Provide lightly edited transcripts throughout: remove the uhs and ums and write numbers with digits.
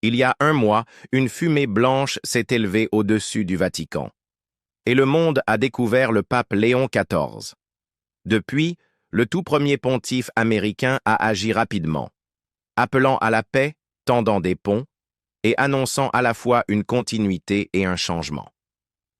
Il y a un mois, une fumée blanche s'est élevée au-dessus du Vatican. Et le monde a découvert le pape Léon XIV. Depuis, le tout premier pontife américain a agi rapidement, appelant à la paix, tendant des ponts, et annonçant à la fois une continuité et un changement.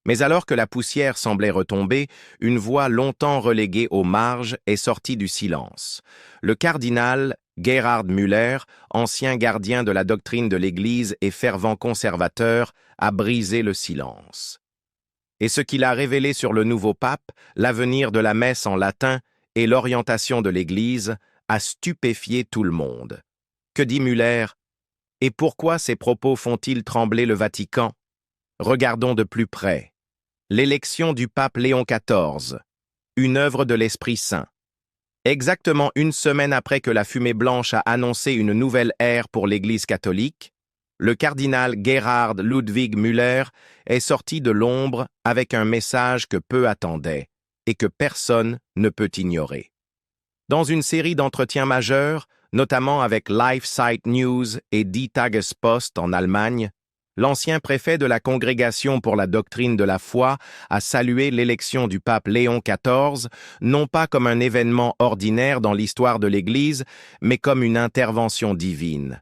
Mais alors que la poussière semblait retomber, une voix longtemps reléguée aux marges est sortie du silence. Le cardinal Gerhard Müller, ancien gardien de la doctrine de l'Église et fervent conservateur, a brisé le silence. Et ce qu'il a révélé sur le nouveau pape, l'avenir de la messe en latin et l'orientation de l'Église, a stupéfié tout le monde. Que dit Müller? Et pourquoi ces propos font-ils trembler le Vatican? Regardons de plus près. L'élection du pape Léon XIV, une œuvre de l'Esprit Saint. Exactement une semaine après que la fumée blanche a annoncé une nouvelle ère pour l'Église catholique, le cardinal Gerhard Ludwig Müller est sorti de l'ombre avec un message que peu attendaient et que personne ne peut ignorer. Dans une série d'entretiens majeurs, notamment avec Life Site News et Die Tagespost en Allemagne, l'ancien préfet de la Congrégation pour la doctrine de la foi a salué l'élection du pape Léon XIV, non pas comme un événement ordinaire dans l'histoire de l'Église, mais comme une intervention divine.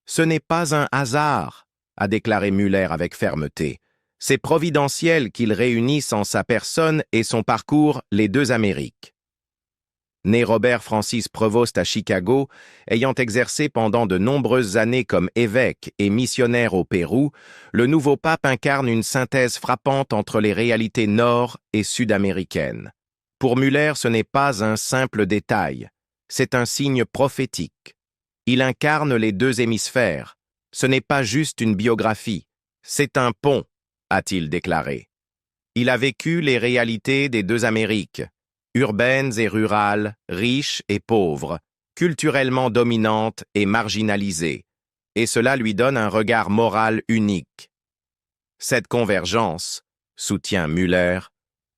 Ce n'est pas un hasard, a déclaré Müller avec fermeté. C'est providentiel qu'il réunisse en sa personne et son parcours les deux Amériques. Né Robert Francis Prevost à Chicago, ayant exercé pendant de nombreuses années comme évêque et missionnaire au Pérou, le nouveau pape incarne une synthèse frappante entre les réalités nord- et sud-américaines. Pour Müller, ce n'est pas un simple détail, c'est un signe prophétique. Il incarne les deux hémisphères. Ce n'est pas juste une biographie, c'est un pont, a-t-il déclaré. Il a vécu les réalités des deux Amériques, urbaines et rurales, riches et pauvres, culturellement dominantes et marginalisées, et cela lui donne un regard moral unique. Cette convergence, soutient Müller,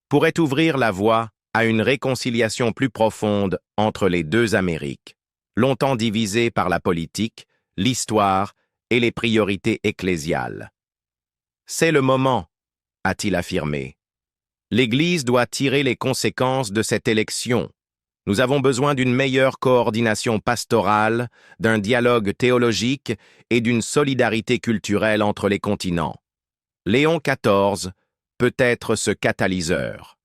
pourrait ouvrir la voie à une réconciliation plus profonde entre les deux Amériques, longtemps divisées par la politique, l'histoire et les priorités ecclésiales. C'est le moment, a-t-il affirmé. L'Église doit tirer les conséquences de cette élection. Nous avons besoin d'une meilleure coordination pastorale, d'un dialogue théologique et d'une solidarité culturelle entre les continents. Léon XIV peut être ce catalyseur.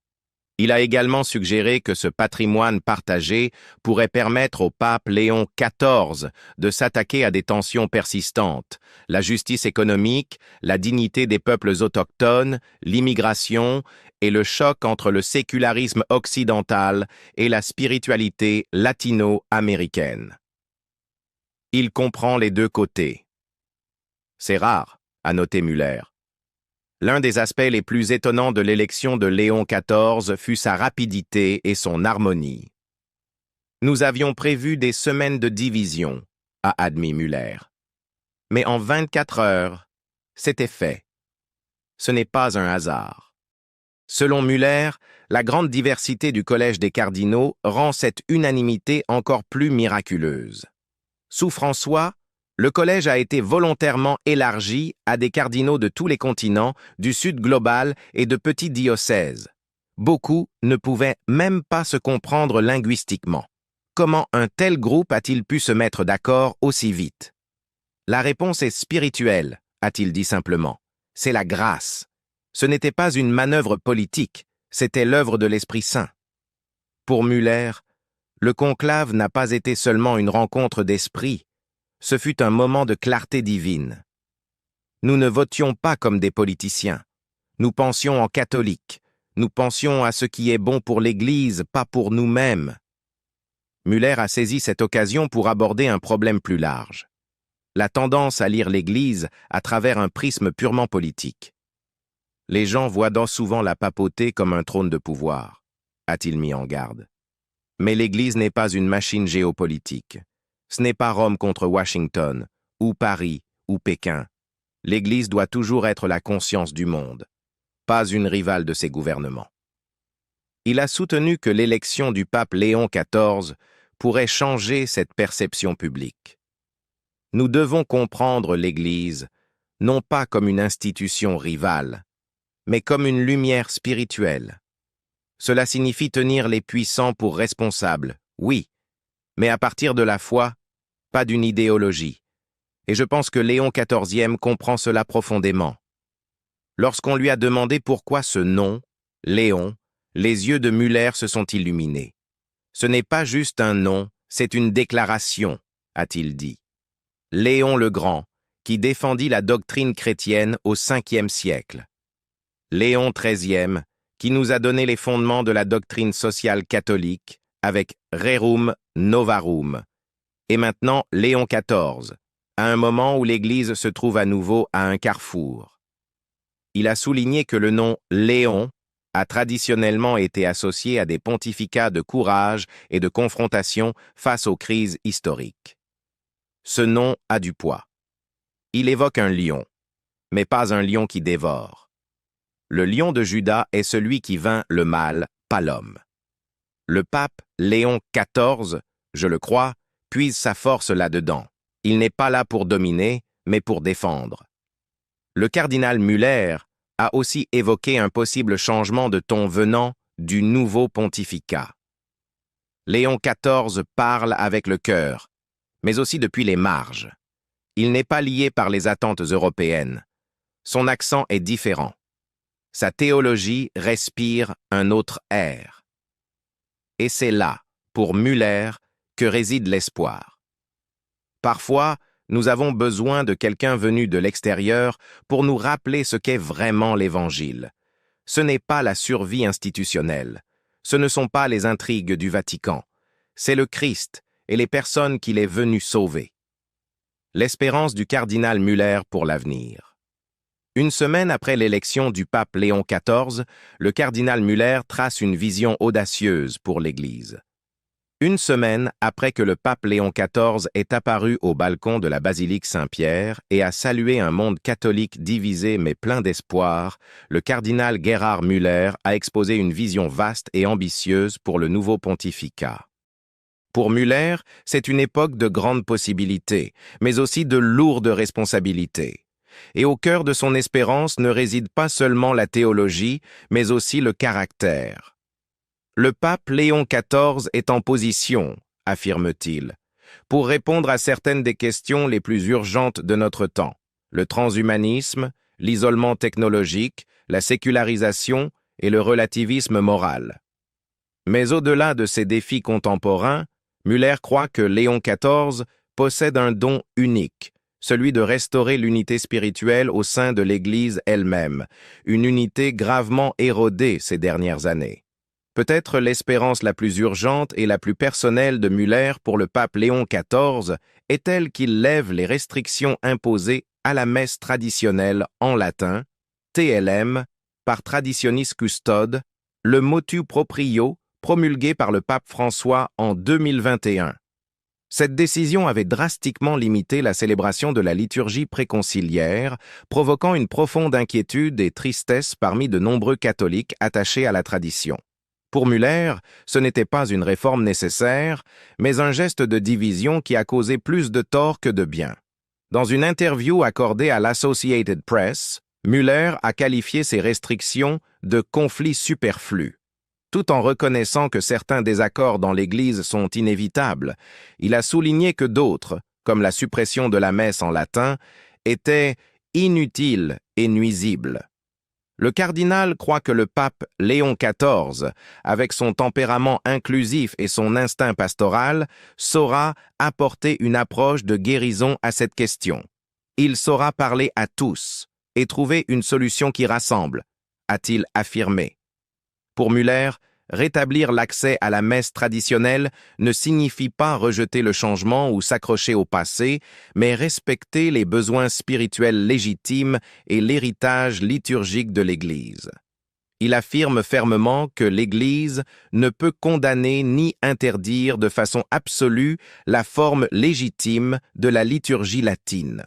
Il a également suggéré que ce patrimoine partagé pourrait permettre au pape Léon XIV de s'attaquer à des tensions persistantes, la justice économique, la dignité des peuples autochtones, l'immigration et le choc entre le sécularisme occidental et la spiritualité latino-américaine. Il comprend les deux côtés. C'est rare, a noté Müller. L'un des aspects les plus étonnants de l'élection de Léon XIV fut sa rapidité et son harmonie. Nous avions prévu des semaines de division, a admis Müller. Mais en 24 heures, c'était fait. Ce n'est pas un hasard. Selon Müller, la grande diversité du collège des cardinaux rend cette unanimité encore plus miraculeuse. Sous François, le collège a été volontairement élargi à des cardinaux de tous les continents, du Sud global et de petits diocèses. Beaucoup ne pouvaient même pas se comprendre linguistiquement. Comment un tel groupe a-t-il pu se mettre d'accord aussi vite? La réponse est spirituelle, a-t-il dit simplement. C'est la grâce. Ce n'était pas une manœuvre politique, c'était l'œuvre de l'Esprit Saint. Pour Müller, le conclave n'a pas été seulement une rencontre d'esprit, ce fut un moment de clarté divine. Nous ne votions pas comme des politiciens. Nous pensions en catholiques. Nous pensions à ce qui est bon pour l'Église, pas pour nous-mêmes. Müller a saisi cette occasion pour aborder un problème plus large. La tendance à lire l'Église à travers un prisme purement politique. Les gens voient dans souvent la papauté comme un trône de pouvoir, a-t-il mis en garde. Mais l'Église n'est pas une machine géopolitique. Ce n'est pas Rome contre Washington, ou Paris, ou Pékin. L'Église doit toujours être la conscience du monde, pas une rivale de ses gouvernements. Il a soutenu que l'élection du pape Léon XIV pourrait changer cette perception publique. nous devons comprendre l'Église, non pas comme une institution rivale, mais comme une lumière spirituelle. Cela signifie tenir les puissants pour responsables, oui, mais à partir de la foi, pas d'une idéologie. Et je pense que Léon XIV comprend cela profondément. Lorsqu'on lui a demandé pourquoi ce nom, Léon, les yeux de Müller se sont illuminés. Ce n'est pas juste un nom, c'est une déclaration, a-t-il dit. Léon le Grand, qui défendit la doctrine chrétienne au Ve siècle. Léon XIII, qui nous a donné les fondements de la doctrine sociale catholique avec Rerum Novarum. Et maintenant Léon XIV, à un moment où l'Église se trouve à nouveau à un carrefour. Il a souligné que le nom Léon a traditionnellement été associé à des pontificats de courage et de confrontation face aux crises historiques. Ce nom a du poids. Il évoque un lion, mais pas un lion qui dévore. Le lion de Juda est celui qui vainc le mal, pas l'homme. Le pape Léon XIV, je le crois, puise sa force là-dedans. Il n'est pas là pour dominer, mais pour défendre. Le cardinal Müller a aussi évoqué un possible changement de ton venant du nouveau pontificat. Léon XIV parle avec le cœur, mais aussi depuis les marges. Il n'est pas lié par les attentes européennes. Son accent est différent. Sa théologie respire un autre air. Et c'est là, pour Müller, que réside l'espoir. Parfois, nous avons besoin de quelqu'un venu de l'extérieur pour nous rappeler ce qu'est vraiment l'Évangile. Ce n'est pas la survie institutionnelle. Ce ne sont pas les intrigues du Vatican. C'est le Christ et les personnes qu'il est venu sauver. L'espérance du cardinal Müller pour l'avenir. Une semaine après l'élection du pape Léon XIV, le cardinal Müller trace une vision audacieuse pour l'Église. Une semaine après que le pape Léon XIV est apparu au balcon de la basilique Saint-Pierre et a salué un monde catholique divisé mais plein d'espoir, le cardinal Gerhard Müller a exposé une vision vaste et ambitieuse pour le nouveau pontificat. Pour Müller, c'est une époque de grandes possibilités, mais aussi de lourdes responsabilités. Et au cœur de son espérance ne réside pas seulement la théologie, mais aussi le caractère. Le pape Léon XIV est en position, affirme-t-il, pour répondre à certaines des questions les plus urgentes de notre temps, le transhumanisme, l'isolement technologique, la sécularisation et le relativisme moral. Mais au-delà de ces défis contemporains, Müller croit que Léon XIV possède un don unique, celui de restaurer l'unité spirituelle au sein de l'Église elle-même, une unité gravement érodée ces dernières années. Peut-être l'espérance la plus urgente et la plus personnelle de Müller pour le pape Léon XIV est-elle qu'il lève les restrictions imposées à la messe traditionnelle en latin, TLM, par Traditionis Custode, le motu proprio promulgué par le pape François en 2021. Cette décision avait drastiquement limité la célébration de la liturgie préconciliaire, provoquant une profonde inquiétude et tristesse parmi de nombreux catholiques attachés à la tradition. Pour Müller, ce n'était pas une réforme nécessaire, mais un geste de division qui a causé plus de tort que de bien. Dans une interview accordée à l'Associated Press, Müller a qualifié ces restrictions de conflits superflus. Tout en reconnaissant que certains désaccords dans l'Église sont inévitables, il a souligné que d'autres, comme la suppression de la messe en latin, étaient inutiles et nuisibles. Le cardinal croit que le pape Léon XIV, avec son tempérament inclusif et son instinct pastoral, saura apporter une approche de guérison à cette question. Il saura parler à tous et trouver une solution qui rassemble, a-t-il affirmé. Pour Müller, rétablir l'accès à la messe traditionnelle ne signifie pas rejeter le changement ou s'accrocher au passé, mais respecter les besoins spirituels légitimes et l'héritage liturgique de l'Église. Il affirme fermement que l'Église ne peut condamner ni interdire de façon absolue la forme légitime de la liturgie latine.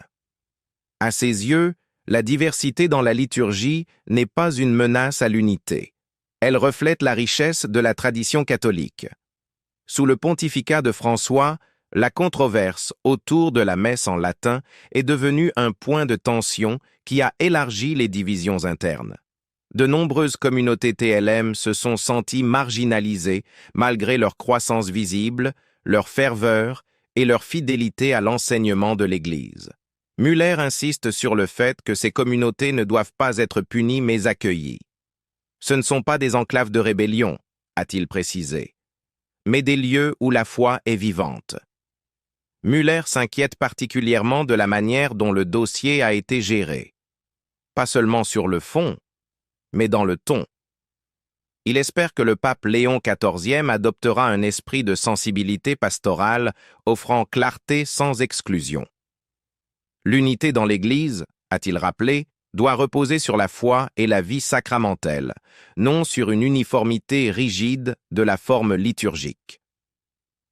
À ses yeux, la diversité dans la liturgie n'est pas une menace à l'unité. Elle reflète la richesse de la tradition catholique. Sous le pontificat de François, La controverse autour de la messe en latin est devenue un point de tension qui a élargi les divisions internes. De nombreuses communautés TLM se sont senties marginalisées malgré leur croissance visible, leur ferveur et leur fidélité à l'enseignement de l'Église. Müller insiste sur le fait que ces communautés ne doivent pas être punies mais accueillies. Ce ne sont pas des enclaves de rébellion, a-t-il précisé, mais des lieux où la foi est vivante. Müller s'inquiète particulièrement de la manière dont le dossier a été géré. Pas seulement sur le fond, mais dans le ton. Il espère que le pape Léon XIV adoptera un esprit de sensibilité pastorale offrant clarté sans exclusion. L'unité dans l'Église, a-t-il rappelé, doit reposer sur la foi et la vie sacramentelle, non sur une uniformité rigide de la forme liturgique.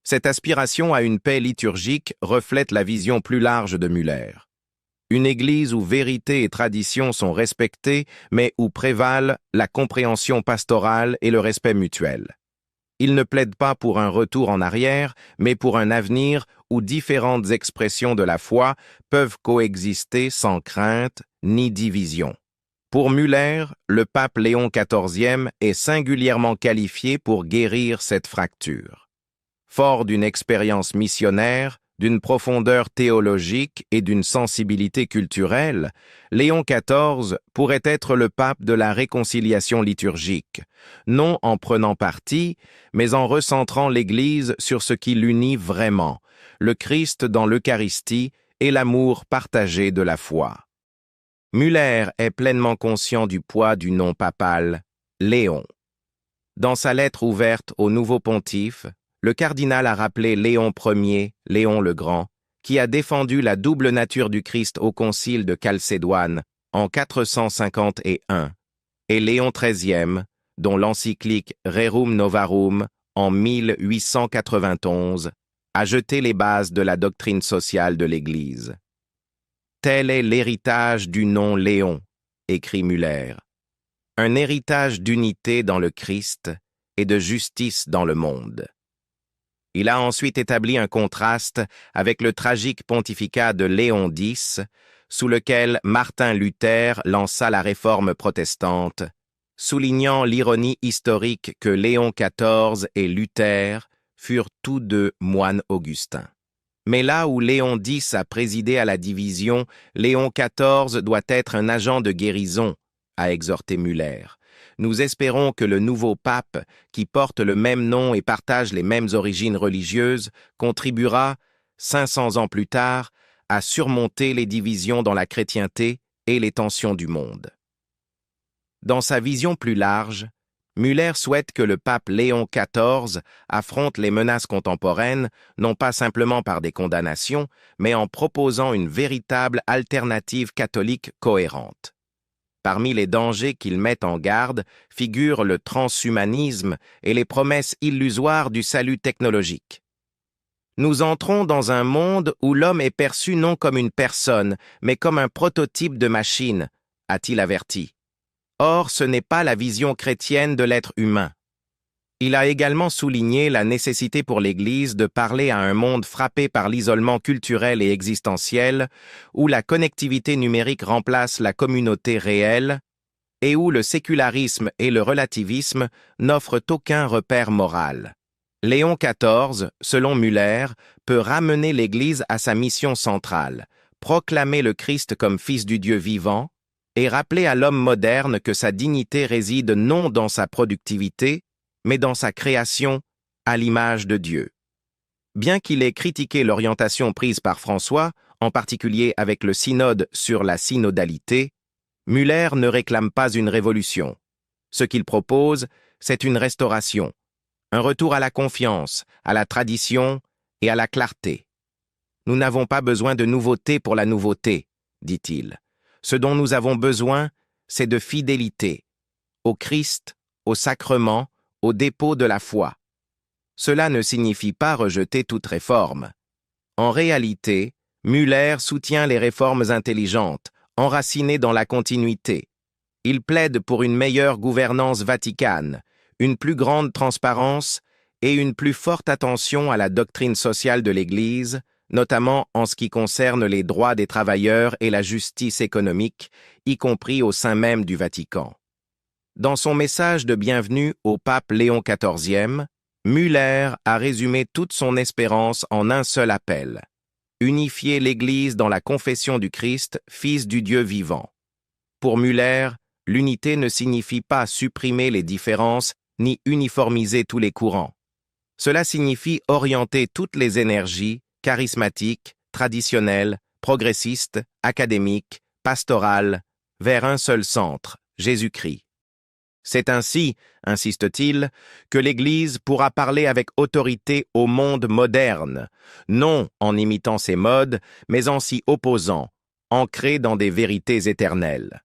Cette aspiration à une paix liturgique reflète la vision plus large de Müller. Une Église où vérité et tradition sont respectées, mais où prévalent la compréhension pastorale et le respect mutuel. Il ne plaide pas pour un retour en arrière, mais pour un avenir où différentes expressions de la foi peuvent coexister sans crainte ni division. Pour Müller, le pape Léon XIV est singulièrement qualifié pour guérir cette fracture. Fort d'une expérience missionnaire, d'une profondeur théologique et d'une sensibilité culturelle, Léon XIV pourrait être le pape de la réconciliation liturgique, non en prenant parti, mais en recentrant l'Église sur ce qui l'unit vraiment, le Christ dans l'Eucharistie et l'amour partagé de la foi. Müller est pleinement conscient du poids du nom papal, Léon. Dans sa lettre ouverte au nouveau pontife, le cardinal a rappelé Léon Ier, Léon le Grand, qui a défendu la double nature du Christ au concile de Chalcédoine en 451, et Léon XIII, dont l'encyclique Rerum Novarum en 1891 a jeté les bases de la doctrine sociale de l'Église. Tel est l'héritage du nom Léon, écrit Müller, un héritage d'unité dans le Christ et de justice dans le monde. Il a ensuite établi un contraste avec le tragique pontificat de Léon X, sous lequel Martin Luther lança la réforme protestante, soulignant l'ironie historique que Léon XIV et Luther furent tous deux moines augustins. Mais là où Léon X a présidé à la division, Léon XIV doit être un agent de guérison, a exhorté Müller. Nous espérons que le nouveau pape, qui porte le même nom et partage les mêmes origines religieuses, contribuera, 500 ans plus tard, à surmonter les divisions dans la chrétienté et les tensions du monde. Dans sa vision plus large, Müller souhaite que le pape Léon XIV affronte les menaces contemporaines, non pas simplement par des condamnations, mais en proposant une véritable alternative catholique cohérente. Parmi les dangers qu'il met en garde figurent le transhumanisme et les promesses illusoires du salut technologique. Nous entrons dans un monde où l'homme est perçu non comme une personne, mais comme un prototype de machine, a-t-il averti. Or, ce n'est pas la vision chrétienne de l'être humain. Il a également souligné la nécessité pour l'Église de parler à un monde frappé par l'isolement culturel et existentiel, où la connectivité numérique remplace la communauté réelle et où le sécularisme et le relativisme n'offrent aucun repère moral. Léon XIV, selon Müller, peut ramener l'Église à sa mission centrale, proclamer le Christ comme Fils du Dieu vivant et rappeler à l'homme moderne que sa dignité réside non dans sa productivité, mais dans sa création à l'image de Dieu. Bien qu'il ait critiqué l'orientation prise par François, en particulier avec le synode sur la synodalité, Müller ne réclame pas une révolution. Ce qu'il propose, c'est une restauration, un retour à la confiance, à la tradition et à la clarté. Nous n'avons pas besoin de nouveauté pour la nouveauté, dit-il. Ce dont nous avons besoin, c'est de fidélité, au Christ, au sacrement, au dépôt de la foi. Cela ne signifie pas rejeter toute réforme. En réalité, Müller soutient les réformes intelligentes, enracinées dans la continuité. Il plaide pour une meilleure gouvernance vaticane, une plus grande transparence et une plus forte attention à la doctrine sociale de l'Église, notamment en ce qui concerne les droits des travailleurs et la justice économique, y compris au sein même du Vatican. Dans son message de bienvenue au pape Léon XIV, Müller a résumé toute son espérance en un seul appel: unifier l'Église dans la confession du Christ, Fils du Dieu vivant. Pour Müller, l'unité ne signifie pas supprimer les différences ni uniformiser tous les courants. Cela signifie orienter toutes les énergies, charismatiques, traditionnelles, progressistes, académiques, pastorales, vers un seul centre, Jésus-Christ. C'est ainsi, insiste-t-il, que l'Église pourra parler avec autorité au monde moderne, non en imitant ses modes, mais en s'y opposant, ancrée dans des vérités éternelles.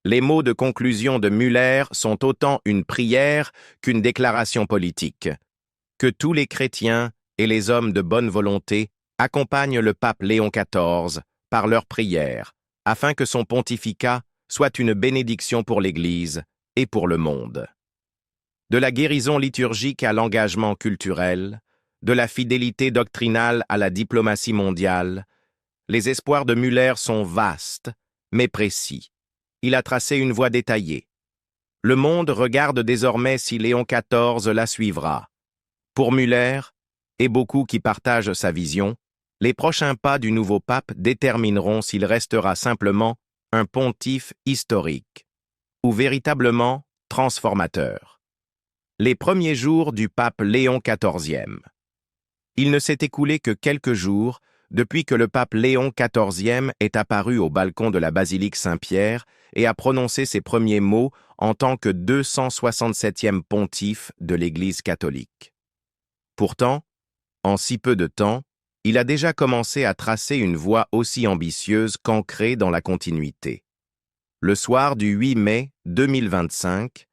Les mots de conclusion de Müller sont autant une prière qu'une déclaration politique. Que tous les chrétiens et les hommes de bonne volonté accompagnent le pape Léon XIV par leurs prières, afin que son pontificat soit une bénédiction pour l'Église et pour le monde. De la guérison liturgique à l'engagement culturel, de la fidélité doctrinale à la diplomatie mondiale, les espoirs de Müller sont vastes, mais précis. Il a tracé une voie détaillée. Le monde regarde désormais si Léon XIV la suivra. Pour Müller, et beaucoup qui partagent sa vision, les prochains pas du nouveau pape détermineront s'il restera simplement un pontife historique ou véritablement transformateur. Les premiers jours du pape Léon XIV. Il ne s'est écoulé que quelques jours depuis que le pape Léon XIV est apparu au balcon de la basilique Saint-Pierre et a prononcé ses premiers mots en tant que 267e pontife de l'Église catholique. Pourtant, en si peu de temps, il a déjà commencé à tracer une voie aussi ambitieuse qu'ancrée dans la continuité. Le soir du 8 mai 2025,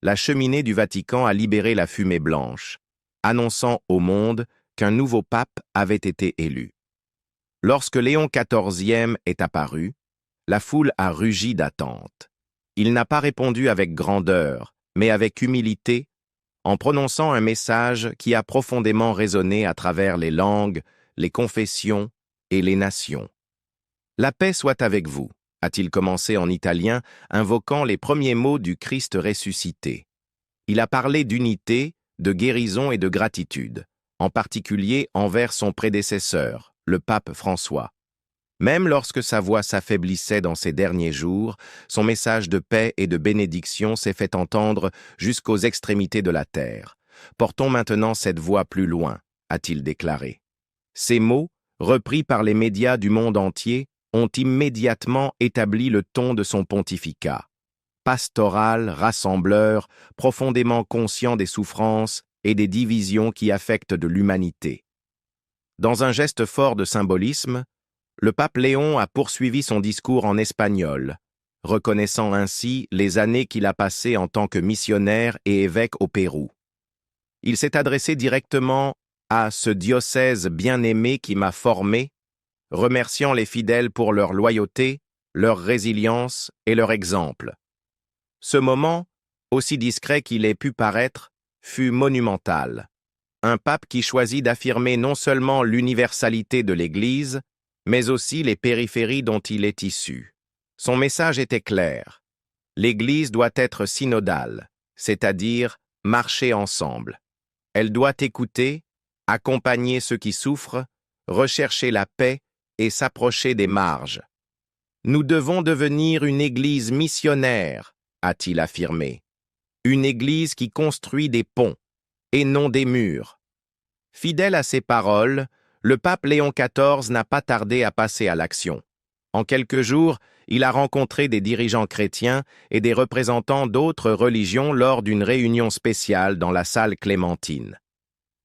la cheminée du Vatican a libéré la fumée blanche, annonçant au monde qu'un nouveau pape avait été élu. Lorsque Léon XIV est apparu, la foule a rugi d'attente. Il n'a pas répondu avec grandeur, mais avec humilité, en prononçant un message qui a profondément résonné à travers les langues, les confessions et les nations. « La paix soit avec vous », a-t-il commencé en italien, invoquant les premiers mots du Christ ressuscité. Il a parlé d'unité, de guérison et de gratitude, en particulier envers son prédécesseur, le pape François. Même lorsque sa voix s'affaiblissait dans ces derniers jours, son message de paix et de bénédiction s'est fait entendre jusqu'aux extrémités de la terre. « Portons maintenant cette voix plus loin », a-t-il déclaré. Ces mots, repris par les médias du monde entier, ont immédiatement établi le ton de son pontificat. Pastoral, rassembleur, profondément conscient des souffrances et des divisions qui affectent de l'humanité. Dans un geste fort de symbolisme, le pape Léon a poursuivi son discours en espagnol, reconnaissant ainsi les années qu'il a passées en tant que missionnaire et évêque au Pérou. Il s'est adressé directement à ce diocèse bien-aimé qui m'a formé, remerciant les fidèles pour leur loyauté, leur résilience et leur exemple. Ce moment, aussi discret qu'il ait pu paraître, fut monumental. Un pape qui choisit d'affirmer non seulement l'universalité de l'Église, mais aussi les périphéries dont il est issu. Son message était clair. L'Église doit être synodale, c'est-à-dire marcher ensemble. Elle doit écouter, accompagner ceux qui souffrent, rechercher la paix et s'approcher des marges. Nous devons devenir une Église missionnaire, a-t-il affirmé. Une Église qui construit des ponts, et non des murs. Fidèle à ses paroles, le pape Léon XIV n'a pas tardé à passer à l'action. En quelques jours, il a rencontré des dirigeants chrétiens et des représentants d'autres religions lors d'une réunion spéciale dans la salle Clémentine.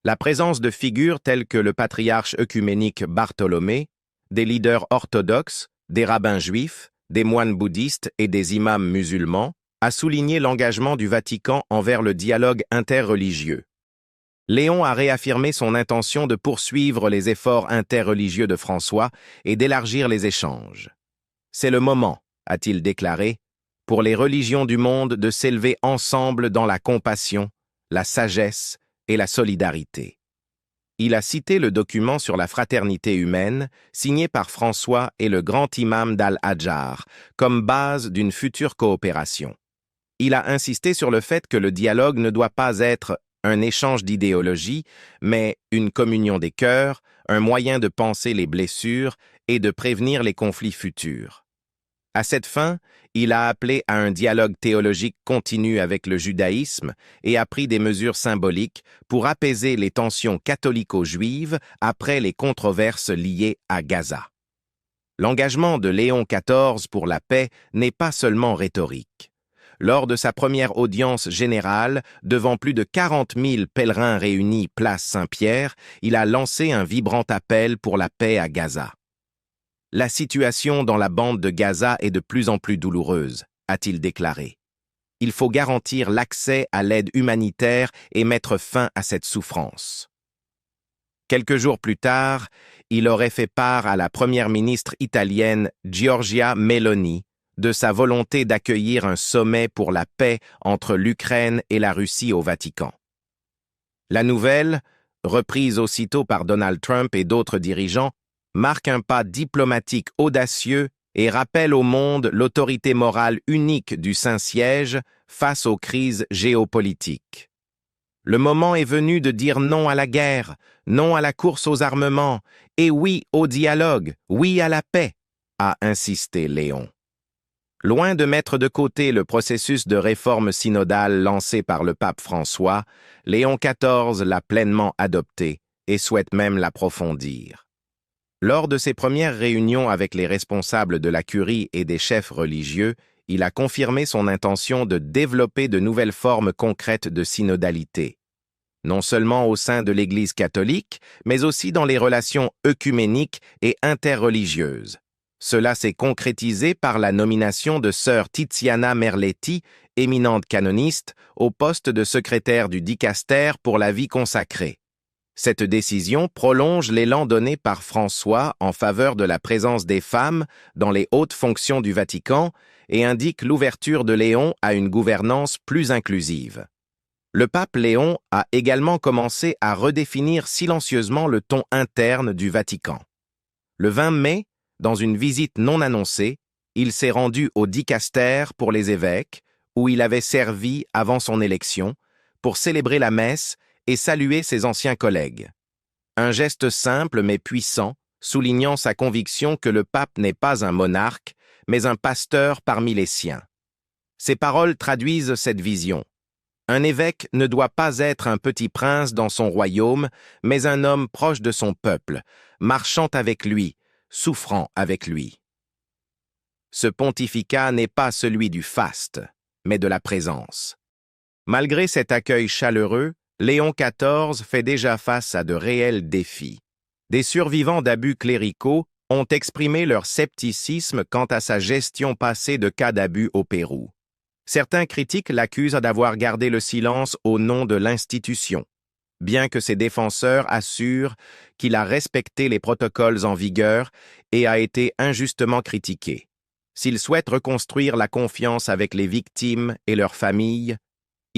La présence de figures telles que le patriarche œcuménique Bartholomée, des leaders orthodoxes, des rabbins juifs, des moines bouddhistes et des imams musulmans, a souligné l'engagement du Vatican envers le dialogue interreligieux. Léon a réaffirmé son intention de poursuivre les efforts interreligieux de François et d'élargir les échanges. C'est le moment, a-t-il déclaré, pour les religions du monde de s'élever ensemble dans la compassion, la sagesse et la solidarité. Il a cité le document sur la fraternité humaine, signé par François et le grand imam d'Al-Hadjar, comme base d'une future coopération. Il a insisté sur le fait que le dialogue ne doit pas être un échange d'idéologie, mais une communion des cœurs, un moyen de penser les blessures et de prévenir les conflits futurs. À cette fin, il a appelé à un dialogue théologique continu avec le judaïsme et a pris des mesures symboliques pour apaiser les tensions catholico-juives après les controverses liées à Gaza. L'engagement de Léon XIV pour la paix n'est pas seulement rhétorique. Lors de sa première audience générale, devant plus de 40 000 pèlerins réunis place Saint-Pierre, il a lancé un vibrant appel pour la paix à Gaza. La situation dans la bande de Gaza est de plus en plus douloureuse, a-t-il déclaré. Il faut garantir l'accès à l'aide humanitaire et mettre fin à cette souffrance. Quelques jours plus tard, il aurait fait part à la première ministre italienne Giorgia Meloni de sa volonté d'accueillir un sommet pour la paix entre l'Ukraine et la Russie au Vatican. La nouvelle, reprise aussitôt par Donald Trump et d'autres dirigeants, marque un pas diplomatique audacieux et rappelle au monde l'autorité morale unique du Saint-Siège face aux crises géopolitiques. Le moment est venu de dire non à la guerre, non à la course aux armements, et oui au dialogue, oui à la paix, a insisté Léon. Loin de mettre de côté le processus de réforme synodale lancé par le pape François, Léon XIV l'a pleinement adopté et souhaite même l'approfondir. Lors de ses premières réunions avec les responsables de la curie et des chefs religieux, il a confirmé son intention de développer de nouvelles formes concrètes de synodalité, non seulement au sein de l'Église catholique, mais aussi dans les relations œcuméniques et interreligieuses. Cela s'est concrétisé par la nomination de sœur Tiziana Merletti, éminente canoniste, au poste de secrétaire du dicaster pour la vie consacrée. Cette décision prolonge l'élan donné par François en faveur de la présence des femmes dans les hautes fonctions du Vatican et indique l'ouverture de Léon à une gouvernance plus inclusive. Le pape Léon a également commencé à redéfinir silencieusement le ton interne du Vatican. Le 20 mai, dans une visite non annoncée, il s'est rendu au dicaster pour les évêques, où il avait servi avant son élection, pour célébrer la messe et saluer ses anciens collègues. Un geste simple mais puissant, soulignant sa conviction que le pape n'est pas un monarque, mais un pasteur parmi les siens. Ces paroles traduisent cette vision. Un évêque ne doit pas être un petit prince dans son royaume, mais un homme proche de son peuple, marchant avec lui, souffrant avec lui. Ce pontificat n'est pas celui du faste, mais de la présence. Malgré cet accueil chaleureux, Léon XIV fait déjà face à de réels défis. Des survivants d'abus cléricaux ont exprimé leur scepticisme quant à sa gestion passée de cas d'abus au Pérou. Certains critiques l'accusent d'avoir gardé le silence au nom de l'institution, bien que ses défenseurs assurent qu'il a respecté les protocoles en vigueur et a été injustement critiqué. S'il souhaite reconstruire la confiance avec les victimes et leurs familles,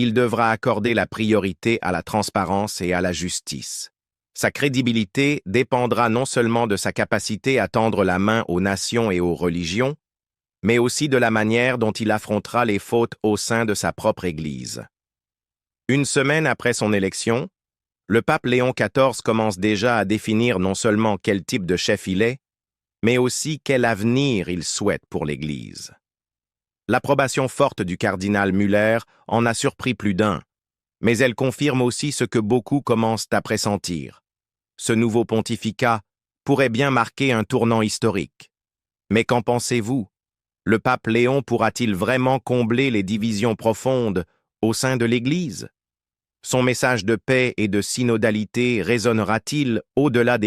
il devra accorder la priorité à la transparence et à la justice. Sa crédibilité dépendra non seulement de sa capacité à tendre la main aux nations et aux religions, mais aussi de la manière dont il affrontera les fautes au sein de sa propre Église. Une semaine après son élection, le pape Léon XIV commence déjà à définir non seulement quel type de chef il est, mais aussi quel avenir il souhaite pour l'Église. L'approbation forte du cardinal Müller en a surpris plus d'un, mais elle confirme aussi ce que beaucoup commencent à pressentir. Ce nouveau pontificat pourrait bien marquer un tournant historique. Mais qu'en pensez-vous? Le pape Léon pourra-t-il vraiment combler les divisions profondes au sein de l'Église? Son message de paix et de synodalité résonnera-t-il au-delà des